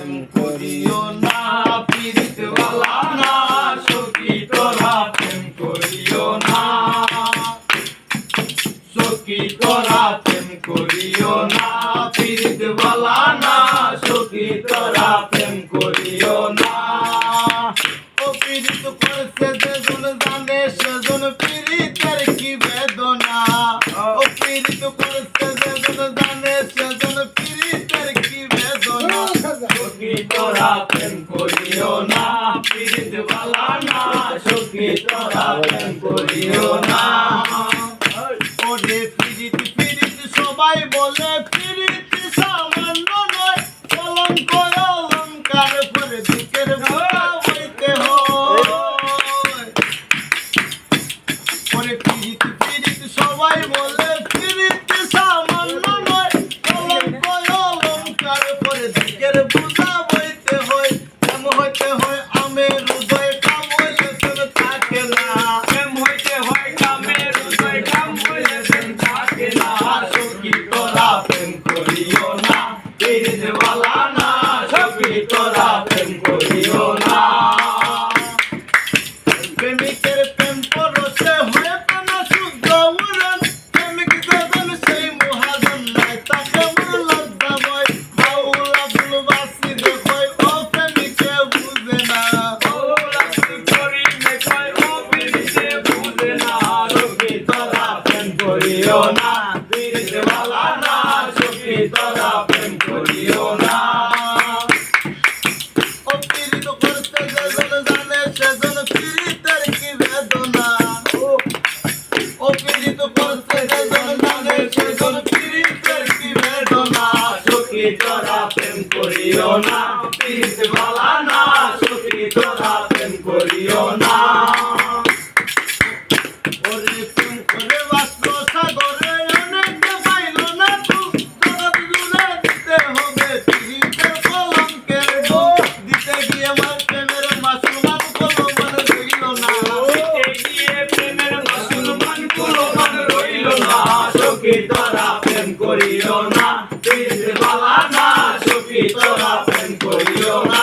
প্রেম করিও না পীড়িত বালা না সখী তোরা প্রেম করিও না সখী তোরা প্রেম করিও না পীড়িত বালা না সখী তোরা প্রেম করিও না ও পীড়িত করছে যেজন জানে সেজন পীড়িতের কি বেদনা ও পীড়িত করছে যেজন জানে সেজন পীড়িতের কি বেদনা সখী তোরা প্রেম করিও না পীড়িত বালা না সখী তোরা প্রেম করিও না ওরে পীড়িত পীড়িত সবাই বলে পীড়িত সামান্য নয় কলঙ্ক অলঙ্কার করে দুঃখের বোঝা হইতে হয় ওরে পীড়িত পীড়িত সবাই বলে পীড়িত সামান্য নয় কলঙ্ক অলঙ্কার করে দুঃখের বোঝা হইতে হয় এম হইতে হয় আমের হৃদয় কাম হইলে থাকে না এম হইতে হয় কামের হৃদয় কাম হইলে থাকে না সখী তোরা প্রেম করিও না পীড়িত বালা না সখী তোরা প্রেম করিও না প্রেমিকের প্রেম পরশে হয়ে প্রেমে শুদ্ধ উড়ন প্রেমিক যখন সেই মহাজন নাই তাকে লজ্জা ভয় বাউল আব্দুল বাসির কয় ও প্রেমিকে বুঝে না বাউল আব্দুল করিমে কয় ও পীড়িতে বুঝে না সখী তোরা প্রেম করিও না পীড়িত বালা না সখী তোরা প্রেম করিও না ও পীড়িত করতে যেজন জানে সেজন পীড়িতের কি বেদনা ও পীড়িত করতে যেজন জানে সেজন পীড়িতের কি বেদনা সখী তোরা প্রেম করিও না পীড়িত বালা না সখী তোরা প্রেম করিও না ওরে প্রেম করে বাস্ত সাগরে অনেক পাইল না জগৎ জুড়ে দিতে হবে পীড়িতের কলঙ্কের ডোব দিতে গিয়ে আমার প্রেমের মুসলমান কলমান রইল না দিতে গিয়ে প্রেমের মুসলমান কলমান রইল না সখী তোরা প্রেম করিও না পীড়িত বালা না সখী তোরা প্রেম করিও না